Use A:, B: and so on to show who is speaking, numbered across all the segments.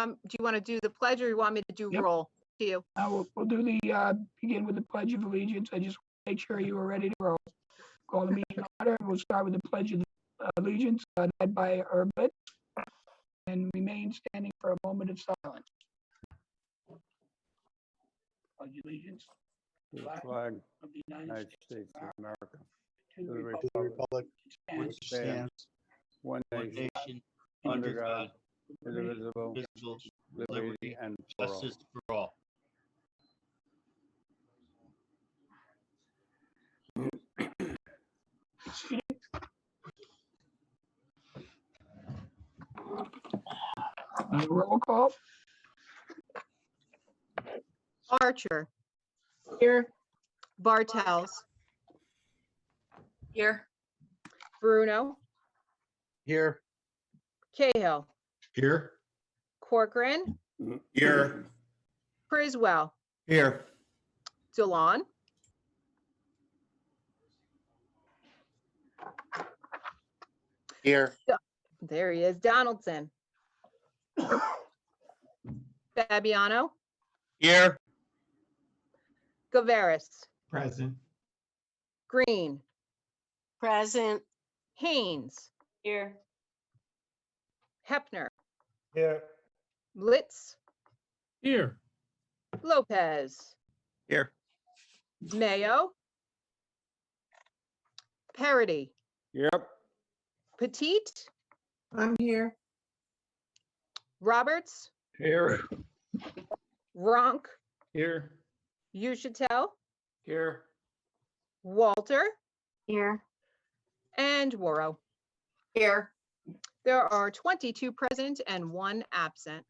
A: Do you want to do the pledge or you want me to do roll to you?
B: We'll do the, begin with the Pledge of Allegiance. I just want to make sure you are ready to roll. Call the meeting in order. We'll start with the Pledge of Allegiance led by Herbert and remain standing for a moment of silence. Pledge allegiance
C: To the flag
B: of the
C: United States of America,
B: to
C: to
B: the
C: the
B: republic
C: republic
B: and
C: which stands one nation, under God, indivisible, liberty and for all.
D: Justice for all.
B: roll call.
A: Archer,
E: Here.
A: Bartels,
E: Here.
A: Bruno,
D: Here.
A: Cahill,
D: Here.
A: Corcoran,
D: Here.
A: Criswell,
D: Here.
A: Delon,
D: Here.
A: there he is, Donaldson, Fabiano,
D: Here.
A: Gaveris,
F: Present.
A: Green,
E: Present.
A: Haynes,
E: Here.
A: Hepner,
F: Here.
A: Litz,
F: Here.
A: Lopez,
D: Here.
A: Mayo, Parity,
C: Yep.
A: Petite,
E: I'm here.
A: Roberts,
C: Here.
A: Ronk,
F: Here.
A: Uchatel,
F: Here.
A: Walter,
E: Here.
A: and Worrow.
E: Here.
A: There are 22 present and 1 absent.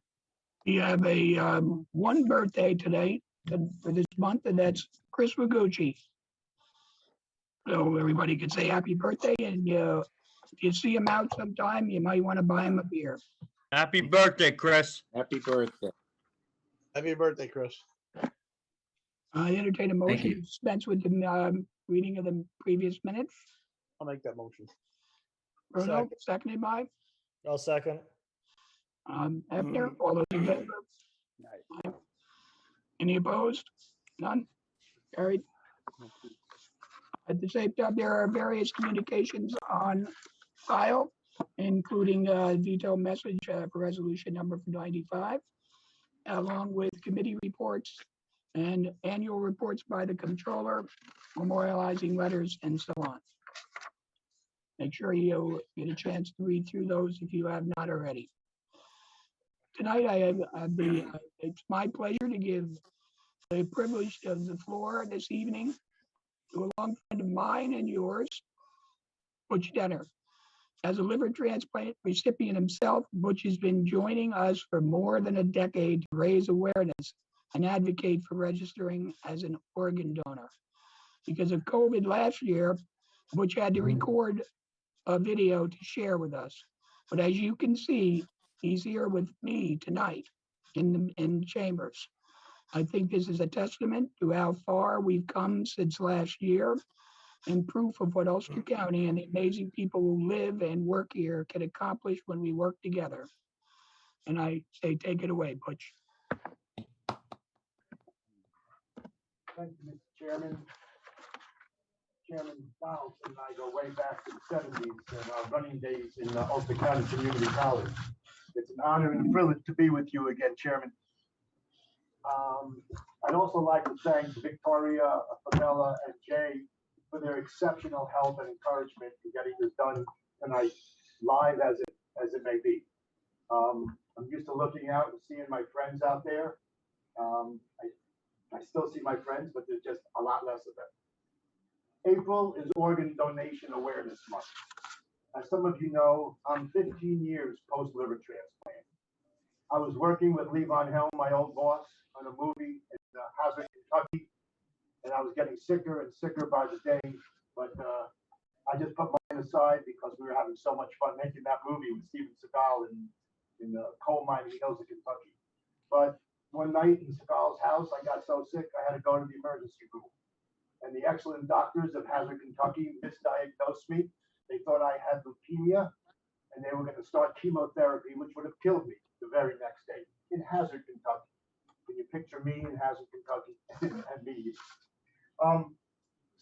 B: We have a one birthday today for this month, and that's Chris Waguchi. So everybody can say happy birthday, and if you see him out sometime, you might want to buy him a beer.
D: Happy birthday, Chris.
G: Happy birthday.
F: Happy birthday, Chris.
B: I entertain a motion to dispense with the reading of the previous minutes.
F: I'll make that motion.
B: Bruno, seconded by
F: I'll second.
B: Hefner. All those in favor? Aye. Any opposed? None? Carried. At the same time, there are various communications on file, including a detailed message for resolution number 95, along with committee reports and annual reports by the controller, memorializing letters, and so on. Make sure you get a chance to read through those if you have not already. Tonight, it's my pleasure to give the privilege of the floor this evening to a long friend of mine and yours, Butch Denner. As a liver transplant recipient himself, Butch has been joining us for more than a decade to raise awareness and advocate for registering as an organ donor. Because of COVID last year, Butch had to record a video to share with us. But as you can see, he's here with me tonight in chambers. I think this is a testament to how far we've come since last year and proof of what Ulster County and the amazing people who live and work here can accomplish when we work together. And I say, take it away, Butch.
H: Thank you, Mr. Chairman. Chairman Donaldson and I go way back to the 70s and our running days in Ulster County Community College. It's an honor and a privilege to be with you again, Chairman. I'd also like to thank Victoria, Pamela, and Jay for their exceptional help and encouragement in getting this done tonight, live as it may be. I'm used to looking out and seeing my friends out there. I still see my friends, but there's just a lot less of them. April is Organ Donation Awareness Month. As some of you know, I'm 15 years post-liver transplant. I was working with Lee Von Helm, my old boss, on a movie in Hazard, Kentucky, and I was getting sicker and sicker by the day, but I just put mine aside because we were having so much fun making that movie with Steven Seagal in the coal mining hills of Kentucky. But one night in Seagal's house, I got so sick, I had to go to the emergency room. And the excellent doctors of Hazard, Kentucky misdiagnosed me. They thought I had leukemia, and they were going to start chemotherapy, which would have killed me the very next day. in Hazard, Kentucky. Can you picture me in Hazard, Kentucky and me?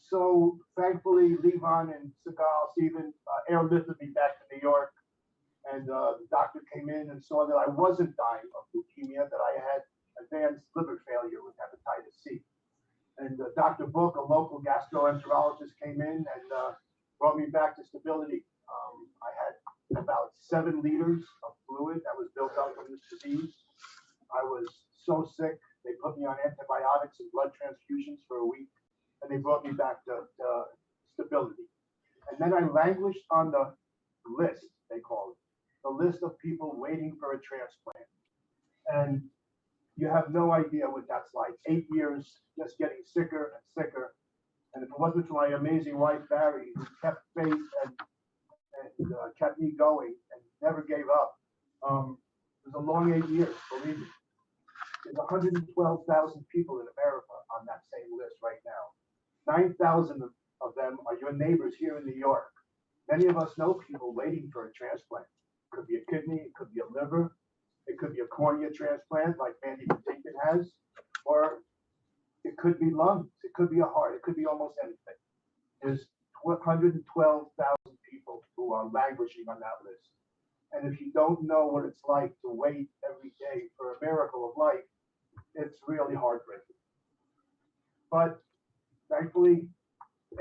H: So thankfully, Levon and Seagal, Stephen, airlifted me back to New York. And the doctor came in and saw that I wasn't dying of leukemia, that I had advanced liver failure with hepatitis C. And Dr. Book, a local gastroenterologist, came in and brought me back to stability. I had about 7 liters of fluid that was built up from this disease. I was so sick, they put me on antibiotics and blood transfusions for a week, and they brought me back to stability. And then I languished on the list, they call it, the list of people waiting for a transplant. And you have no idea what that's like. 8 years just getting sicker and sicker. And if it wasn't for my amazing wife, Barry, who kept faith and kept me going and never gave up, it was a long 8 years, believe me. There's 112,000 people in America on that same list right now. 9,000 of them are your neighbors here in New York. Many of us know people waiting for a transplant. It could be a kidney, it could be a liver, it could be a cornea transplant like Mandy Patinkin has, or it could be lungs, it could be a heart, it could be almost anything. There's 112,000 people who are languishing on that list. And if you don't know what it's like to wait every day for a miracle of life, it's really heartbreaking. But thankfully,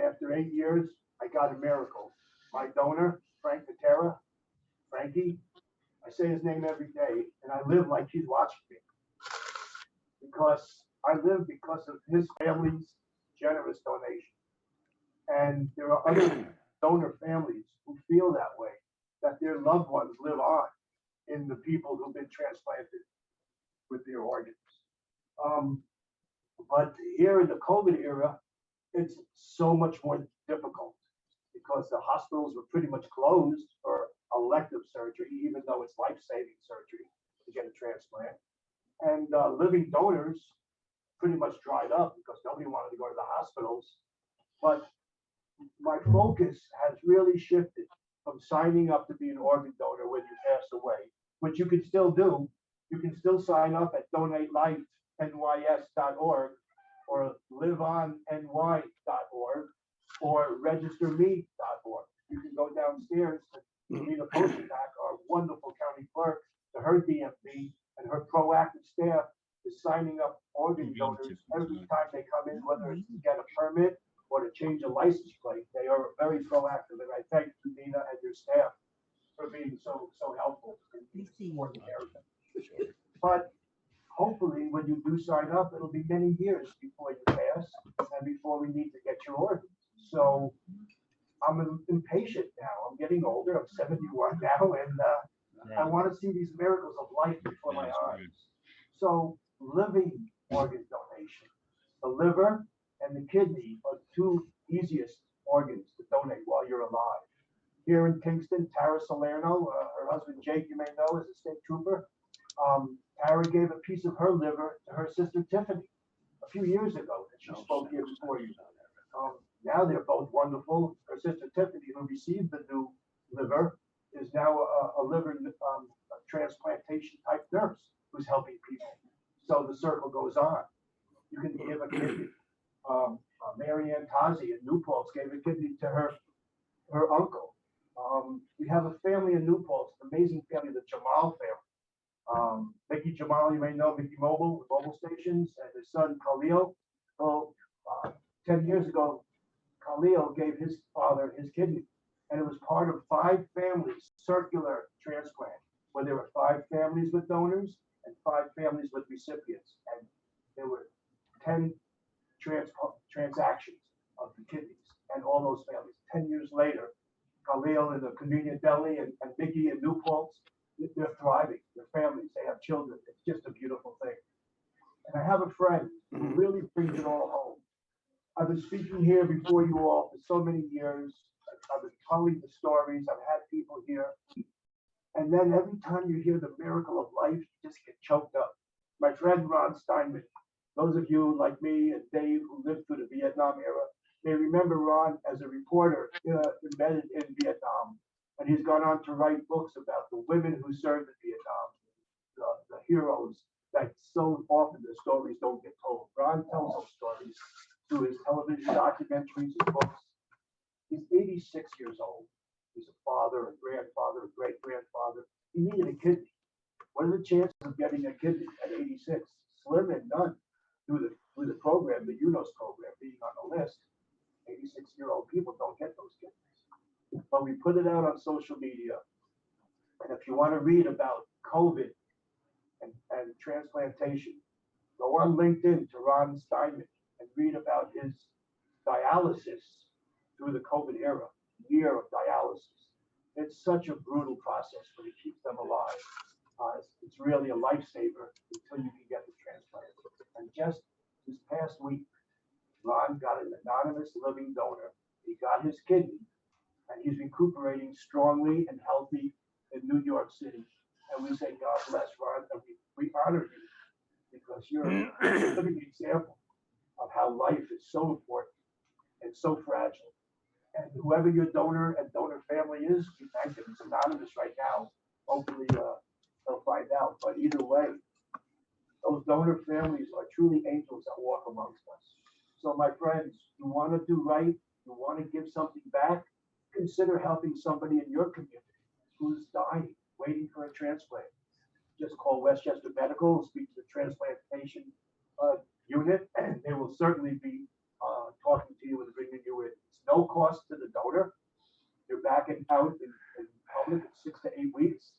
H: after 8 years, I got a miracle. My donor, Frank Patera, Frankie, I say his name every day, and I live like he's watching me. Because I live because of his family's generous donation. And there are other donor families who feel that way, that their loved ones live on in the people who've been transplanted with their organs. But here in the COVID era, it's so much more difficult because the hospitals were pretty much closed for elective surgery, even though it's life-saving surgery to get a transplant. And living donors pretty much dried up because nobody wanted to go to the hospitals. But my focus has really shifted from signing up to be an organ donor when you pass away, which you can still do. You can still sign up at donatelifenys.org or liveonny.org or registerme.org. You can go downstairs to Nina Postanak, our wonderful county clerk, to her DMV, and her proactive staff is signing up organ donors every time they come in, whether it's to get a permit or to change a license plate. They are very proactive, and I thank you, Nina, and your staff for being so helpful in supporting everything. But hopefully, when you do sign up, it'll be many years before you pass and before we need to get your organs. So I'm impatient now. I'm getting older. I'm 71 now, and I want to see these miracles of life before my eyes. So living organ donation, the liver and the kidney are the 2 easiest organs to donate while you're alive. Here in Kingston, Tara Salerno, her husband Jake, you may know, is a state trooper. Tara gave a piece of her liver to her sister Tiffany a few years ago, and she spoke here before you. Now they're both wonderful. Her sister Tiffany, who received the new liver, is now a liver transplantation type nurse who's helping people. So the circle goes on. You can give a kidney. Mary Ann Tazi in New Paltz gave a kidney to her uncle. We have a family in New Paltz, an amazing family, the Jamal family. Mickey Jamal, you may know Mickey Mobile, the mobile stations, and his son Khalil. Well, 10 years ago, Khalil gave his father his kidney, and it was part of 5 families circular transplant, where there were 5 families with donors and 5 families with recipients, and there were 10 transactions of the kidneys and all those families. 10 years later, Khalil in the convenient deli and Mickey in New Paltz, they're thriving. Their families, they have children. It's just a beautiful thing. And I have a friend who really brings it all home. I've been speaking here before you all for so many years. I've been telling the stories. I've had people here. And then every time you hear the miracle of life, you just get choked up. My friend Ron Steinman, those of you like me and Dave who lived through the Vietnam era, may remember Ron as a reporter embedded in Vietnam. And he's gone on to write books about the women who served in Vietnam, the heroes that so often the stories don't get told. Ron tells those stories through his television documentaries, his books. He's 86 years old. He's a father, a grandfather, a great-grandfather. He needed a kidney. What are the chances of getting a kidney at 86? Slim and none through the program, the UNOS program, being on the list. 86-year-old people don't get those kidneys. But we put it out on social media. And if you want to read about COVID and transplantation, go on LinkedIn to Ron Steinman and read about his dialysis through the COVID era, year of dialysis. It's such a brutal process, but it keeps them alive. It's really a lifesaver until you can get the transplant. And just this past week, Ron got an anonymous living donor. He got his kidney, and he's recuperating strongly and healthy in New York City. And we say, God bless Ron, and we honor you because you're a living example of how life is so important and so fragile. And whoever your donor and donor family is, we thank them. It's anonymous right now. Hopefully they'll find out. But either way, those donor families are truly angels that walk amongst us. So my friends, you want to do right, you want to give something back, consider helping somebody in your community who's dying, waiting for a transplant. Just call Westchester Medical, speak to the transplantation unit, and they will certainly be talking to you and bringing you in. It's no cost to the donor. You're back out in public in 6 to 8 weeks,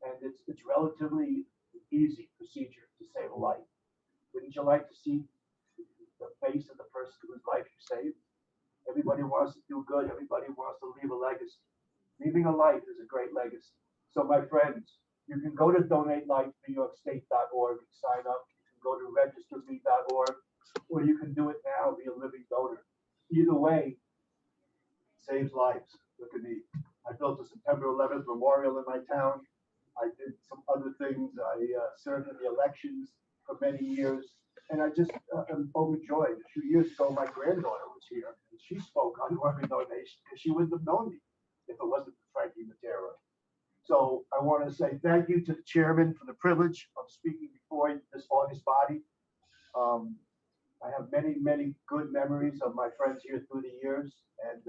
H: and it's relatively easy procedure to save a life. Wouldn't you like to see the face of the person whose life you saved? Everybody wants to do good. Everybody wants to leave a legacy. Leaving a life is a great legacy. So my friends, you can go to donatelifenewyorkstate.org and sign up. You can go to registerme.org, or you can do it now via Living Donor. Either way, saves lives. Look at me. I built a September 11th memorial in my town. I did some other things. I served in the elections for many years. And I just am overjoyed. A few years ago, my granddaughter was here, and she spoke on organ donation because she wouldn't have known me if it wasn't for Frankie Matera. So I want to say thank you to the chairman for the privilege of speaking before this august body. I have many, many good memories of my friends here through the years. And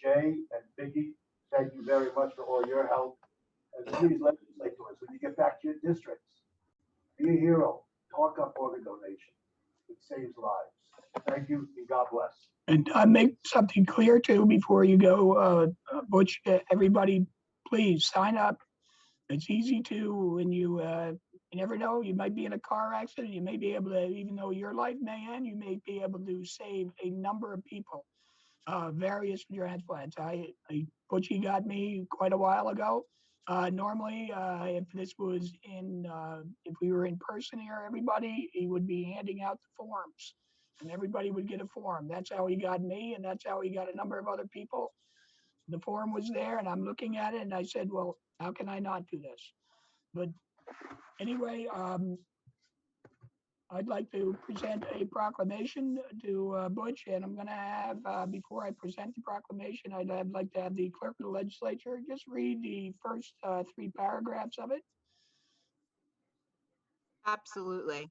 H: Jay and Vicky, thank you very much for all your help. And please legislate to us when you get back to your districts. Be a hero. Talk up organ donation. It saves lives. Thank you and God bless.
B: And make something clear too before you go, Butch, everybody, please sign up. It's easy to, when you never know, you might be in a car accident. You may be able to, even though your life may end, you may be able to save a number of people, various transplants. Butchie got me quite a while ago. Normally, if this was if we were in person here, everybody, he would be handing out the forms and everybody would get a form. That's how he got me, and that's how he got a number of other people. The form was there and I'm looking at it and I said, well, how can I not do this? But anyway, I'd like to present a proclamation to Butch, and I'm going to have, before I present the proclamation, I'd like to have the clerk of the legislature just read the first 3 paragraphs of it.
A: Absolutely.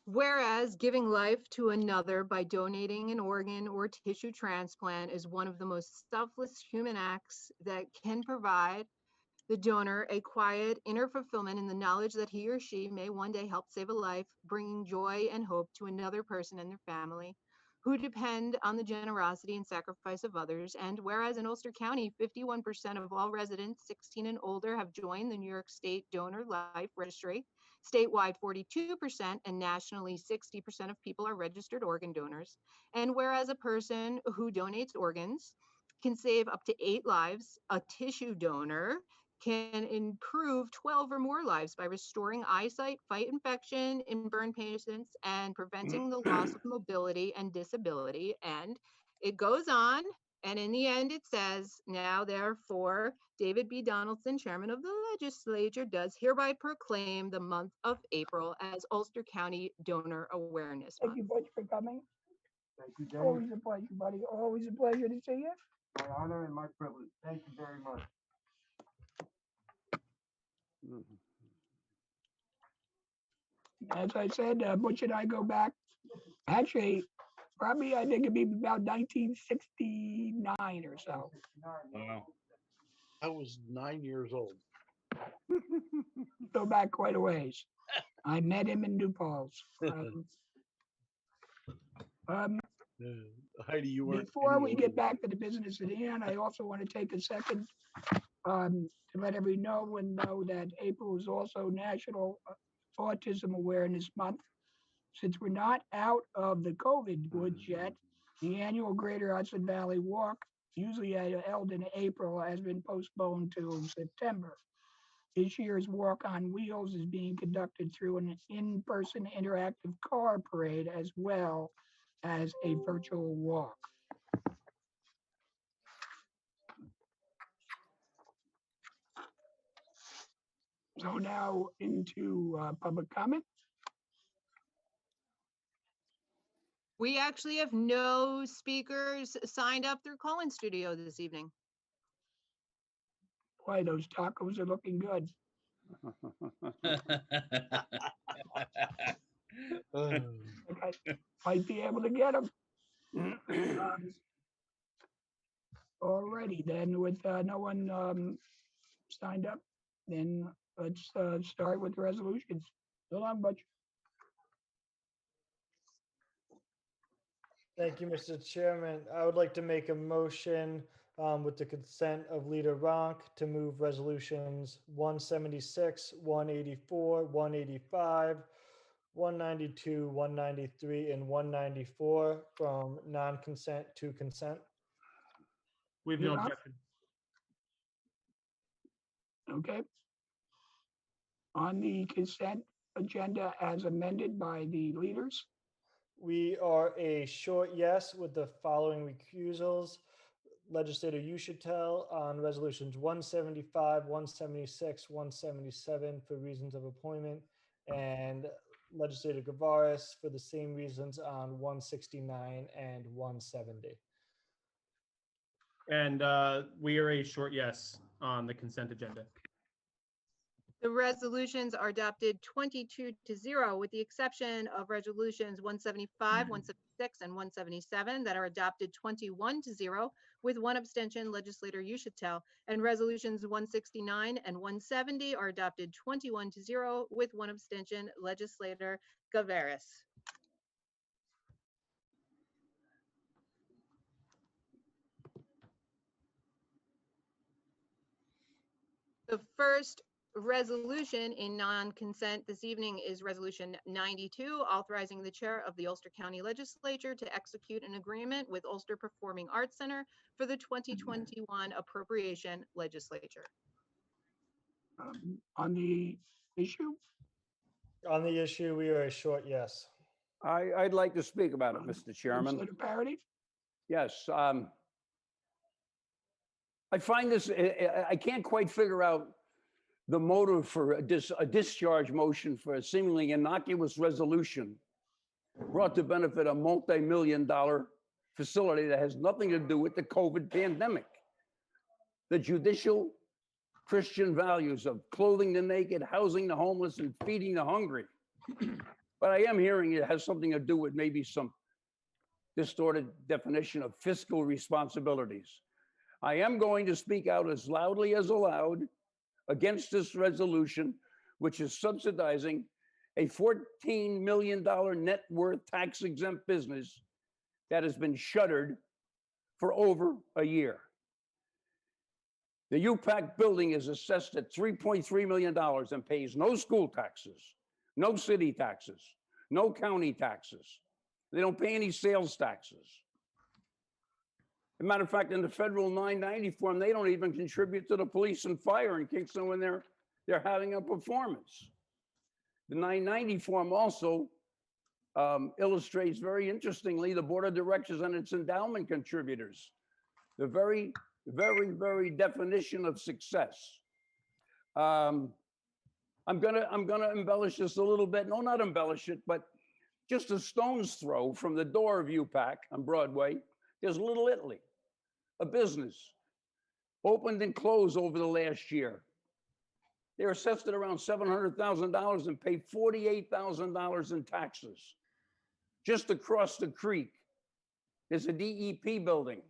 A: Whereas giving life to another by donating an organ or tissue transplant is one of the most selfless human acts that can provide the donor a quiet inner fulfillment in the knowledge that he or she may one day help save a life, bringing joy and hope to another person and their family who depend on the generosity and sacrifice of others. And whereas in Ulster County, 51% of all residents 16 and older have joined the New York State Donor Life Registry, statewide 42%, and nationally 60% of people are registered organ donors. And whereas a person who donates organs can save up to 8 lives, a tissue donor can improve 12 or more lives by restoring eyesight, fight infection in burn patients, and preventing the loss of mobility and disability. And it goes on. And in the end, it says, now therefore, David B. Donaldson, chairman of the legislature, does hereby proclaim the month of April as Ulster County Donor Awareness
B: Thank
A: Month.
B: you, Butch, for coming.
H: Thank you, Dave.
B: Always a pleasure, buddy. Always a pleasure to see you.
H: My honor and my privilege. Thank you very much.
C: Mhm.
B: As I said, Butch and I go back, actually, probably I think it'd be about 1969 or so.
D: Wow.
F: I was 9 years old.
B: Go back quite a ways. I met him in New Paltz.
F: Heidi, you weren't.
B: Before we
F: anywhere.
B: get back to the business at hand, I also want to take a second to let everyone know that April is also National Autism Awareness Month. Since we're not out of the COVID woods yet, the annual Greater Hudson Valley Walk, usually held in April, has been postponed till September. This year's Walk on Wheels is being conducted through an in-person interactive car parade as well as a virtual walk. So now into public comment.
A: We actually have no speakers signed up through Call-in Studio this evening.
B: Boy, those tacos are looking good. I might be able to get them. Alrighty, then with no one signed up, then let's start with the resolutions. Hold on, Butch.
F: Thank you, Mr. Chairman. I would like to make a motion with the consent of Leader Ronk to move resolutions 176, 184, 185, 192, 193, and 194 from non-consent to consent.
G: We have no
B: Yeah.
G: objection.
B: Okay. On the consent agenda as amended by the leaders.
F: We are a short yes with the following recusals. Legislator Ushatel on resolutions 175, 176, 177 for reasons of appointment, and Legislator Gavaris for the same reasons on 169 and 170.
G: And we are a short yes on the consent agenda.
A: The resolutions are adopted 22-0 with the exception of resolutions 175, 176, and 177 that are adopted 21-0 with one abstention, Legislator Ushatel, and resolutions 169 and 170 are adopted 21-0 with one abstention, Legislator Gavaris. The first resolution in non-consent this evening is Resolution 92, authorizing the chair of the Ulster County Legislature to execute an agreement with Ulster Performing Arts Center for the 2021 appropriation legislature.
B: On the issue,
F: On the issue, we are a short yes.
C: I'd like to speak about it, Mr. Chairman.
B: legislative parity.
C: Yes. I find this, I can't quite figure out the motive for a discharge motion for a seemingly innocuous resolution brought to benefit a multi-million-dollar facility that has nothing to do with the COVID pandemic. The judicial Christian values of clothing the naked, housing the homeless, and feeding the hungry. But I am hearing it has something to do with maybe some distorted definition of fiscal responsibilities. I am going to speak out as loudly as allowed against this resolution, which is subsidizing a $14 million net worth tax exempt business that has been shuttered for over a year. The UPAC building is assessed at $3.3 million and pays no school taxes, no city taxes, no county taxes. They don't pay any sales taxes. As a matter of fact, in the federal 990 form, they don't even contribute to the police and fire in Kingston when they're having a performance. The 990 form also illustrates very interestingly the board of directors and its endowment contributors. The very, very, very definition of success. I'm gonna embellish this a little bit. No, not embellish it, but just a stone's throw from the door of UPAC on Broadway, there's Little Italy, a business opened and closed over the last year. They're assessed at around $700,000 and pay $48,000 in taxes. Just across the creek, there's a DEP building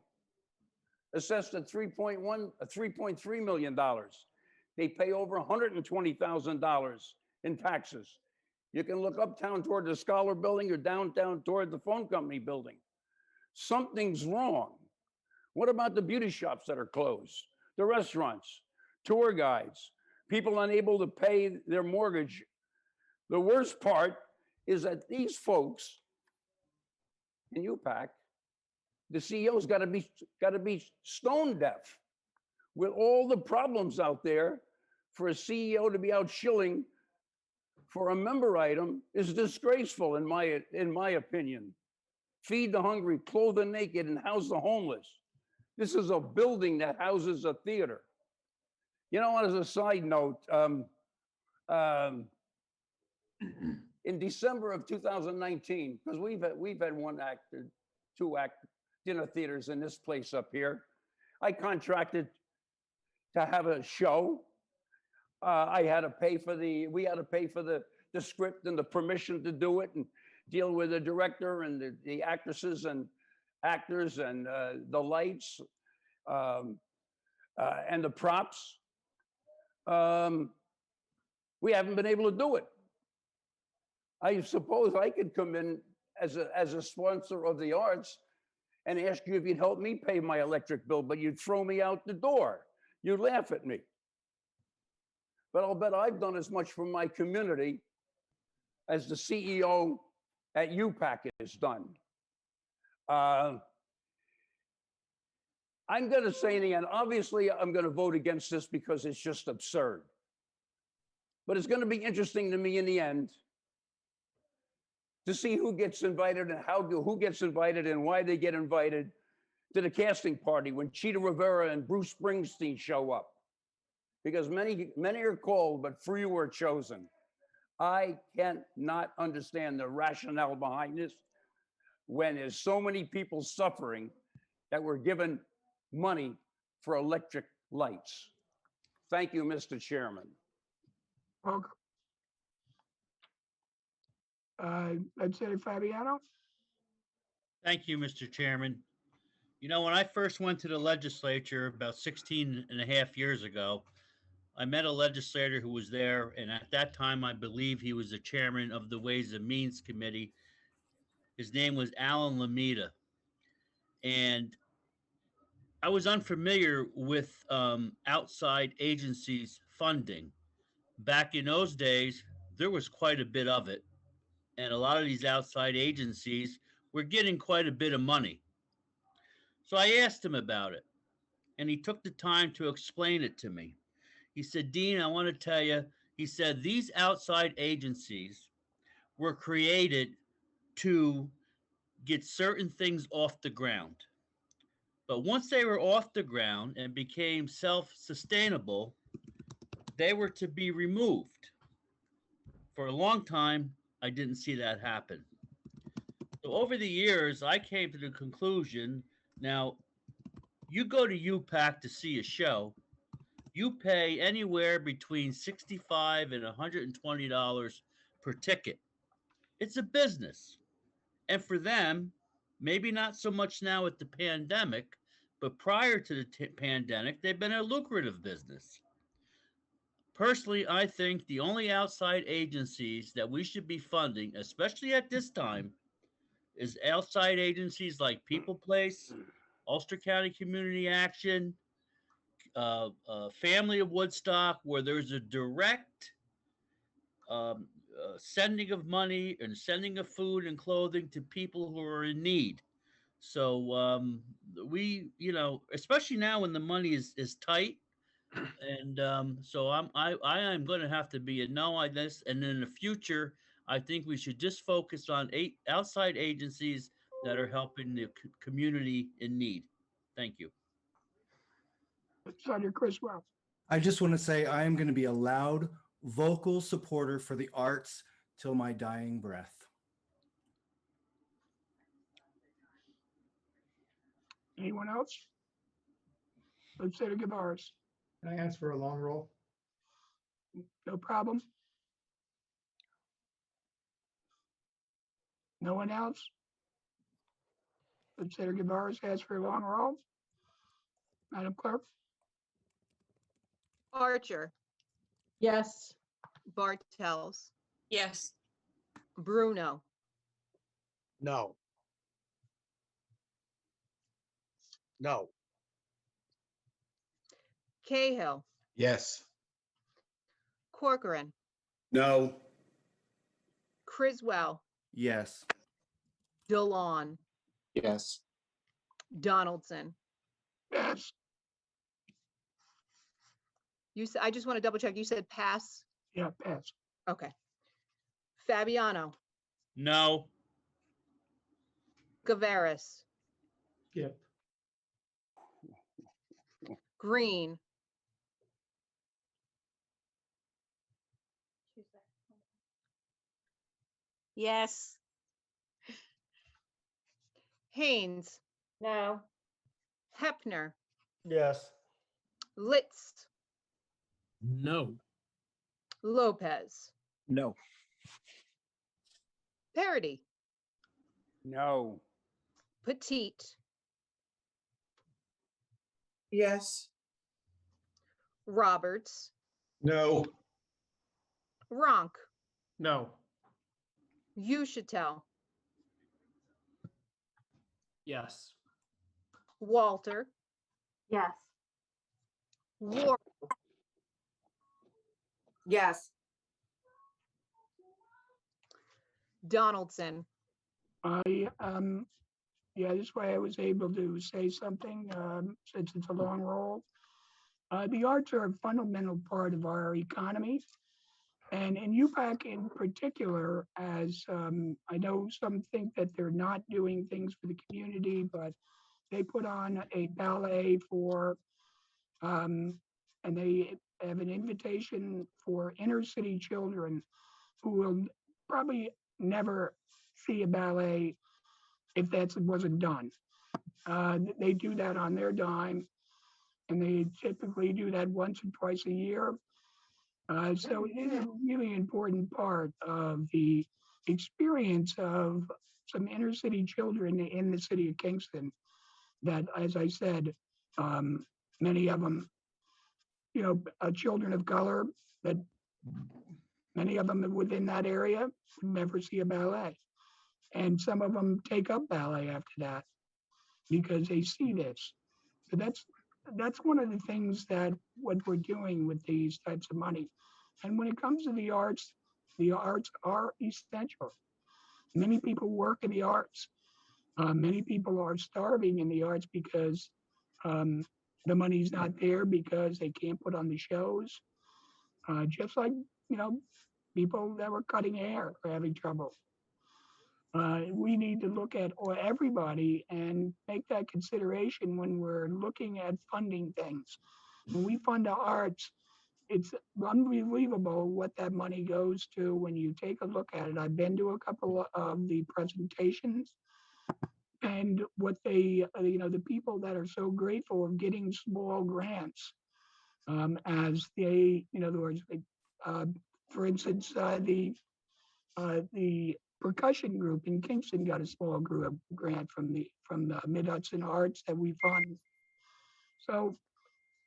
C: assessed at $3.3 million. They pay over $120,000 in taxes. You can look uptown toward the Scholar Building or downtown toward the phone company building. Something's wrong. What about the beauty shops that are closed? The restaurants, tour guides, people unable to pay their mortgage. The worst part is that these folks in UPAC, the CEO's got to be stone deaf with all the problems out there. For a CEO to be out shilling for a member item is disgraceful in my opinion. Feed the hungry, clothe the naked, and house the homeless. This is a building that houses a theater. You know, as a side note, in December of 2019, because we've had one act, two act dinner theaters in this place up here. I contracted to have a show. We had to pay for the script and the permission to do it and deal with the director and the actresses and actors and the lights and the props. We haven't been able to do it. I suppose I could come in as a sponsor of the arts and ask you if you'd help me pay my electric bill, but you'd throw me out the door. You'd laugh at me. But I'll bet I've done as much for my community as the CEO at UPAC has done. I'm going to say in the end, obviously, I'm going to vote against this because it's just absurd. But it's going to be interesting to me in the end to see who gets invited and who gets invited and why they get invited to the casting party when Cheetah Rivera and Bruce Springsteen show up. Because many are called, but few are chosen. I cannot understand the rationale behind this when there's so many people suffering that we're given money for electric lights. Thank you, Mr. Chairman.
B: Okay. I'd say Fabiano.
D: Thank you, Mr. Chairman. You know, when I first went to the legislature about 16 and a half years ago, I met a legislator who was there, and at that time, I believe he was the chairman of the Ways and Means Committee. His name was Alan Lameda. And I was unfamiliar with outside agencies' funding. Back in those days, there was quite a bit of it. And a lot of these outside agencies were getting quite a bit of money. So I asked him about it, and he took the time to explain it to me. He said, Dean, I want to tell you, he said, these outside agencies were created to get certain things off the ground. But once they were off the ground and became self-sustainable, they were to be removed. For a long time, I didn't see that happen. So over the years, I came to the conclusion, now, you go to UPAC to see a show, you pay anywhere between $65 and $120 per ticket. It's a business. And for them, maybe not so much now with the pandemic, but prior to the pandemic, they've been a lucrative business. Personally, I think the only outside agencies that we should be funding, especially at this time, is outside agencies like People Place, Ulster County Community Action, Family of Woodstock, where there's a direct sending of money and sending of food and clothing to people who are in need. So we, you know, especially now when the money is tight, and so I am going to have to be a no on this. And in the future, I think we should just focus on outside agencies that are helping the community in need. Thank you.
B: Senator Chris Wells.
I: I just want to say I am going to be a loud, vocal supporter for the arts till my dying breath.
B: Anyone else? Let's say to Gavaris.
J: Can I ask for a long roll?
B: No problem? No one else? Legislator Gabarras has for a long roll. Madam Clerk?
A: Archer,
E: Yes.
A: Bartels,
E: Yes.
A: Bruno,
J: No. No.
A: Cahill,
J: Yes.
A: Corcoran,
J: No.
A: Criswell,
I: Yes.
A: DeLon,
J: Yes.
A: Donaldson.
B: Yes.
A: I just want to double check. You said pass?
B: Yeah, pass.
A: Okay. Fabiano,
D: No.
A: Gavaris,
F: Skip.
A: Green,
E: Yes.
A: Haynes,
E: No.
A: Hepner,
F: Yes.
A: Litz,
G: No.
A: Lopez,
C: No.
A: Parity,
C: No.
A: Petite,
E: Yes.
A: Roberts,
J: No.
A: Ronk,
G: No.
A: Uchatel,
G: Yes.
A: Walter,
E: Yes.
A: War,
E: Yes.
A: Donaldson.
B: Yeah, this way I was able to say something, since it's a long roll. The arts are a fundamental part of our economy. And in UPAC in particular, as I know some think that they're not doing things for the community, but they put on a ballet for, and they have an invitation for inner city children who will probably never see a ballet if that wasn't done. They do that on their dime, and they typically do that once or twice a year. So it is a really important part of the experience of some inner city children in the city of Kingston that, as I said, many of them, children of color, that many of them within that area never see a ballet. And some of them take up ballet after that because they see this. So that's one of the things that what we're doing with these types of money. And when it comes to the arts are essential. Many people work in the arts. Many people are starving in the arts because the money's not there because they can't put on the shows. Just like, people that were cutting hair are having trouble. We need to look at everybody and make that consideration when we're looking at funding things. When we fund the arts, it's unbelievable what that money goes to when you take a look at it. I've been to a couple of the presentations, and what the people that are so grateful of getting small grants, as they, in other words, for instance, the percussion group in Kingston got a small grant from the Mid Hudson Arts that we fund. So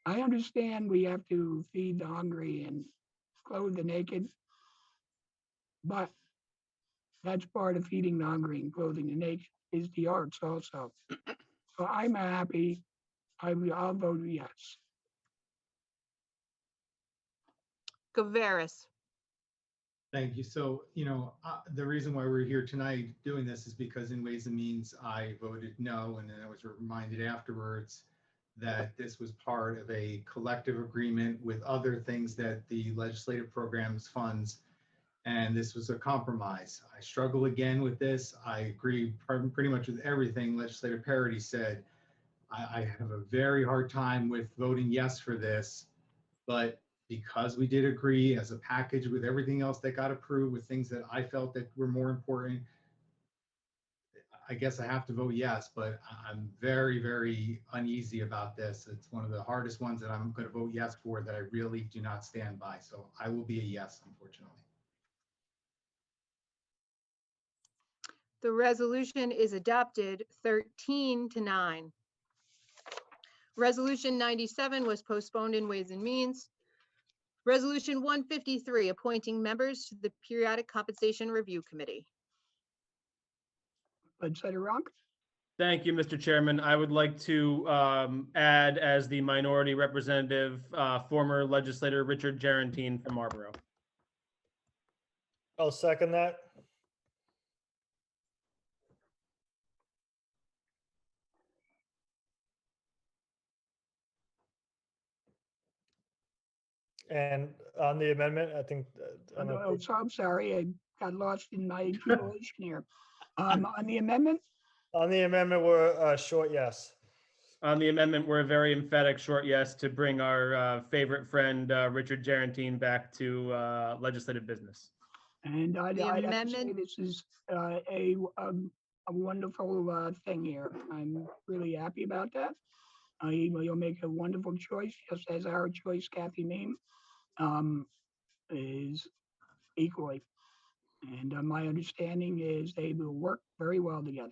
B: I understand we have to feed the hungry and clothe the naked, but that's part of feeding the hungry and clothing the naked is the arts also. So I'm happy. I'll vote yes.
A: Gavaris,
K: Thank you. So, the reason why we're here tonight doing this is because in Ways and Means, I voted no, and then I was reminded afterwards that this was part of a collective agreement with other things that the legislative programs funds, and this was a compromise. I struggle again with this. I agree pretty much with everything Legislator Parity said. I have a very hard time with voting yes for this, but because we did agree as a package with everything else that got approved with things that I felt that were more important, I guess I have to vote yes, but I'm very, very uneasy about this. It's one of the hardest ones that I'm going to vote yes for that I really do not stand by. So I will be a yes, unfortunately.
A: The resolution is adopted 13-9. Resolution 97 was postponed in Ways and Means. Resolution 153, appointing members to the Periodic Compensation Review Committee.
B: Legislator Ronk,
G: Thank you, Mr. Chairman. I would like to add as the minority representative, former legislator Richard Gerantine from Marlborough.
F: I'll second that. And on the amendment, I think.
B: so I'm sorry, I got lost in my jubilation here. On the amendment,
F: On the amendment, we're a short yes.
G: On the amendment, we're a very emphatic short yes to bring our favorite friend, Richard Gerantine, back to legislative business.
B: and I'd
A: The
B: have to say
A: amendment-
B: this is a wonderful thing here. I'm really happy about that. You'll make a wonderful choice, just as our choice, Kathy Meme, is equally. And my understanding is they will work very well together.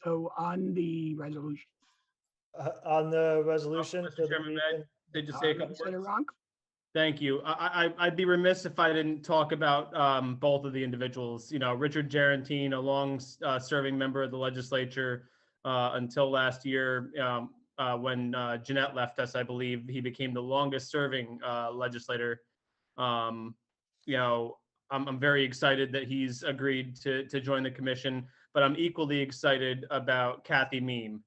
B: So on the resolution,
F: On the resolution.
G: Mr.
F: for the
G: Chairman, may I
F: meeting,
G: They just say a couple
B: Legislator
G: words.
B: Ronk,
G: Thank you. I'd be remiss if I didn't talk about both of the individuals. You know, Richard Gerantine, a long-serving member of the legislature until last year, when Jeanette left us. I believe he became the longest-serving legislator. You know, I'm very excited that he's agreed to join the commission, but I'm equally excited about Kathy Meme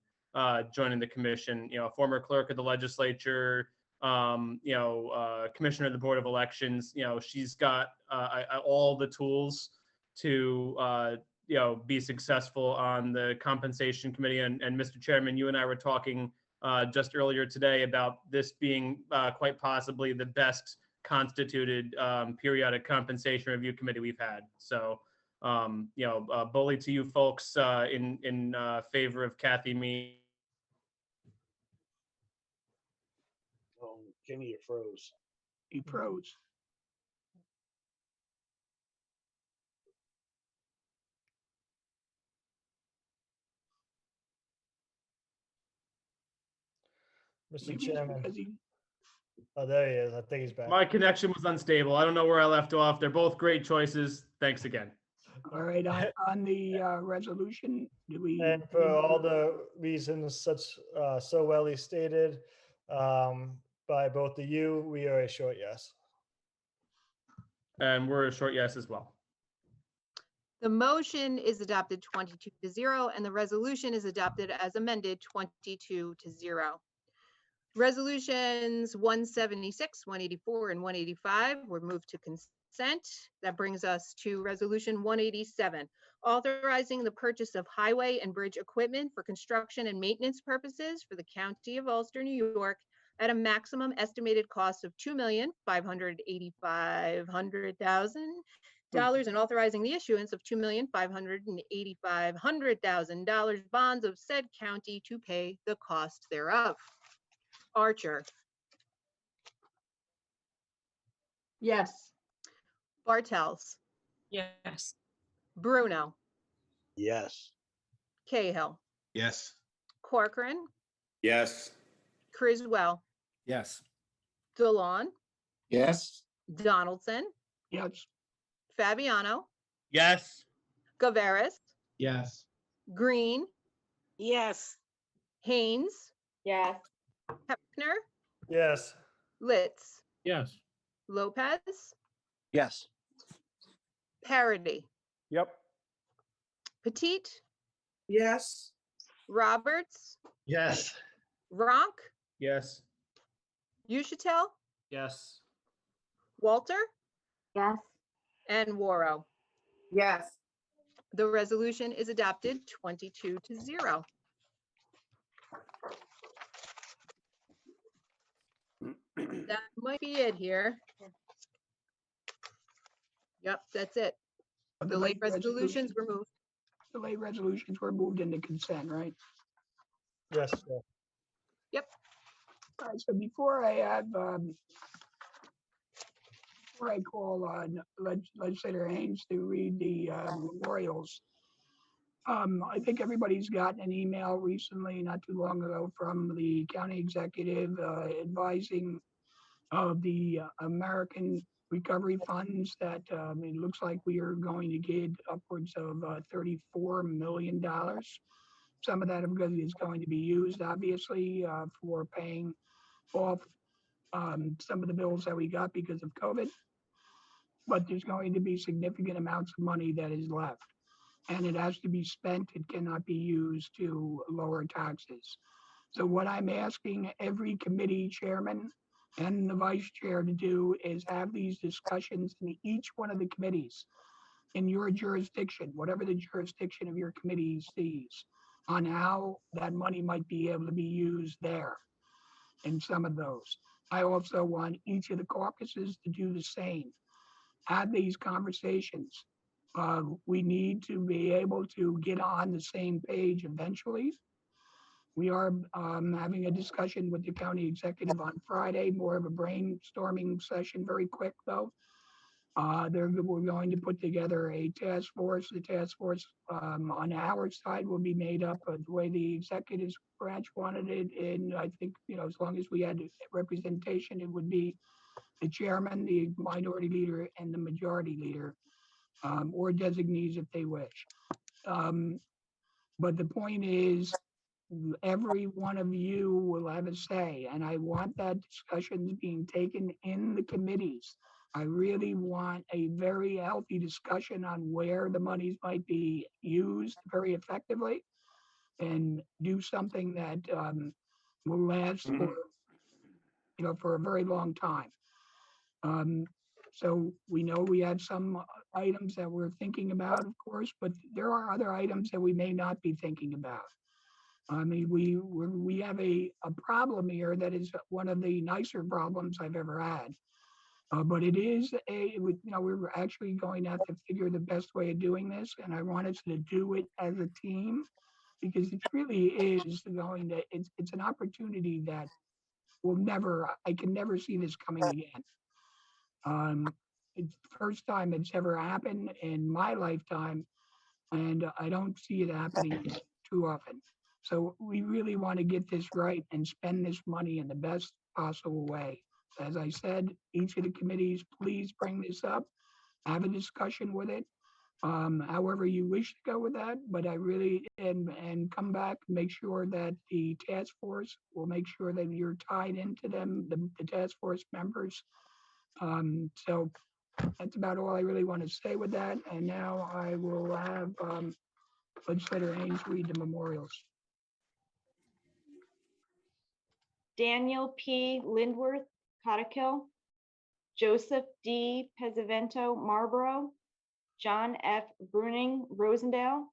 G: joining the commission. You know, a former clerk of the legislature. Commissioner of the Board of Elections. You know, she's got all the tools to, be successful on the compensation committee. And Mr. Chairman, you and I were talking just earlier today about this being quite possibly the best constituted periodic compensation review committee we've had. So, bully to you folks in favor of Kathy Meme.
J: Oh, Jimmy, you froze.
B: he froze.
F: Mr.
B: Maybe it's
F: Chairman.
B: because he
F: Oh, there he is. I think he's back.
G: My connection was unstable. I don't know where I left off. They're both great choices. Thanks again.
B: All right, on the resolution, do we?
F: And for all the reasons so well stated by both of you, we are a short yes.
G: And we're a short yes as well.
A: The motion is adopted 22-0, and the resolution is adopted as amended 22-0. Resolutions 176, 184, and 185 were moved to consent. That brings us to Resolution 187, authorizing the purchase of highway and bridge equipment for construction and maintenance purposes for the County of Ulster, New York, at a maximum estimated cost of $2,585,000 and authorizing the issuance of $2,585,000 bonds of said county to pay the cost thereof. Archer,
E: Yes.
A: Bartels,
E: Yes.
A: Bruno,
J: Yes.
A: Cahill,
J: Yes.
A: Corcoran,
J: Yes.
A: Criswell,
I: Yes.
A: DeLon,
J: Yes.
A: Donaldson,
B: Yes,
A: Fabiano,
D: Yes.
A: Gaveras,
K: Yes.
A: Green,
E: Yes.
A: Haynes,
E: Yes.
A: Hefner,
F: Yes.
A: Litz,
G: Yes.
A: Lopez,
J: Yes.
A: Parity,
C: Yep.
A: Petite,
E: Yes.
A: Roberts,
K: Yes.
A: Ronk,
G: Yes.
A: Ushatel,
G: Yes.
A: Walter,
E: Yes.
A: and Worrow.
E: Yes.
A: The resolution is adopted 22-0. That might be it here. Yep, that's it. The late resolutions removed.
B: delayed resolutions were moved into consent, right?
F: Yes, sir.
B: All right, so before I call on Legislator Haynes to read the memorials, I think everybody's gotten an email recently, not too long ago, from the county executive advising of the American Recovery Funds that it looks like we are going to get upwards of $34 million. Some of that is going to be used, obviously, for paying off some of the bills that we got because of COVID. But there's going to be significant amounts of money that is left, and it has to be spent. It cannot be used to lower taxes. So what I'm asking every committee chairman and the vice chair to do is have these discussions in each one of the committees in your jurisdiction, whatever the jurisdiction of your committee sees, on how that money might be able to be used there in some of those. I also want each of the caucuses to do the same. Have these conversations. We need to be able to get on the same page eventually. We are having a discussion with the county executive on Friday, more of a brainstorming session, very quick though. We're going to put together a task force. The task force on our side will be made up of the way the executive branch wanted it. And I think, as long as we had representation, it would be the chairman, the minority leader, and the majority leader, or designees if they wish. But the point is, every one of you will have a say, and I want that discussion being taken in the committees. I really want a very healthy discussion on where the monies might be used very effectively and do something that will last for a very long time. So we know we have some items that we're thinking about, of course, but there are other items that we may not be thinking about. I mean, we have a problem here that is one of the nicer problems I've ever had. But it is we're actually going to have to figure the best way of doing this, and I want us to do it as a team, because it really is it's an opportunity that I can never see this coming again. It's the first time it's ever happened in my lifetime, and I don't see it happening too often. So we really want to get this right and spend this money in the best possible way. As I said, each of the committees, please bring this up, have a discussion with it, however you wish to go with that. But I really, and come back, make sure that the task force will make sure that you're tied into them, the task force members. So that's about all I really want to say with that. And now I will have Legislator Haynes read the memorials.
L: Daniel P. Lindworth, Cottikill, Joseph D. Pesavento, Marlborough, John F. Bruning, Rosendale,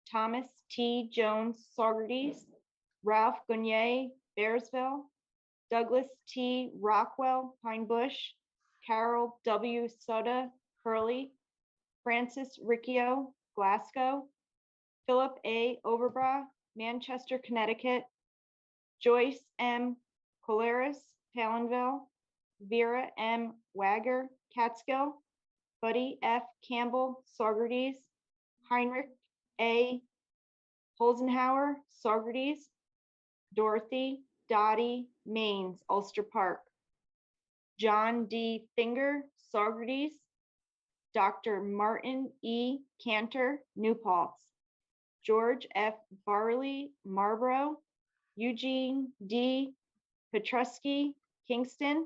L: Thomas T. Jones, Saugerties, Ralph Gonier, Bearsville, Douglas T. Rockwell, Pine Bush, Carol W. Suda, Hurley, Francis Riccio, Glasgow, Philip A. Overbra, Manchester, Connecticut, Joyce M. Coleras, Palinville, Vera M. Wagger, Catskill, Buddy F. Campbell, Saugerties, Heinrich A. Holzenhauer, Saugerties, Dorothy Dottie Maines, Ulster Park, John D. Finger, Saugerties, Dr. Martin E. Cantor, New Paltz, George F. Barley, Marlborough, Eugene D. Petrusky, Kingston,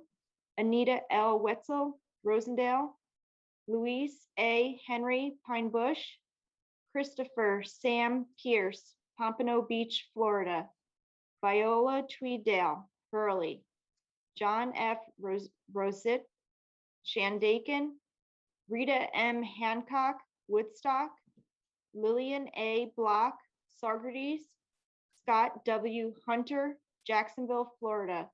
L: Anita L. Wetzel, Rosendale, Luis A. Henry, Pine Bush, Christopher Sam Pierce, Pompano Beach, Florida, Viola Tweeddale, Hurley, John F. Rosett, Shandaken, Rita M. Hancock, Woodstock, Lillian A. Block, Saugerties, Scott W. Hunter, Jacksonville, Florida,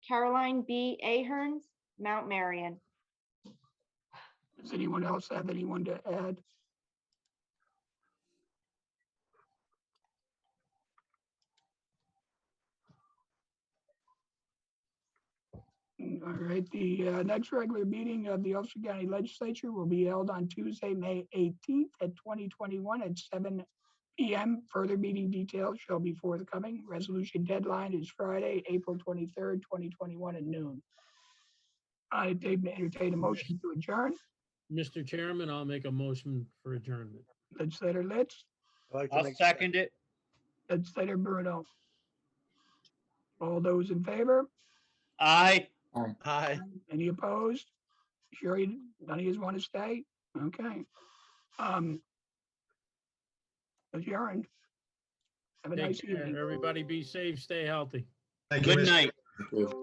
L: Caroline B. Aherns, Mount Marion.
B: Does anyone else have anyone to add? All right, the next regular meeting of the Ulster County Legislature will be held on Tuesday, May 18th at 2021 at 7 p.m. Further meeting details shall be forthcoming. Resolution deadline is Friday, April 23rd, 2021 at noon. I entertain a motion to adjourn.
M: Mr. Chairman, I'll make a motion for adjournment.
B: Legislator Litz,
D: I'll second it.
B: Legislator Bruno. All those in favor?
D: Aye.
J: Aye.
B: Any opposed? Sure, none of you want to stay? Okay. Adjourned. Have a
M: Take
B: nice
M: care.
B: evening.
M: Everybody be safe, stay healthy.
K: Thank you,
D: Good
K: Mr.
D: night.
J: Thank you.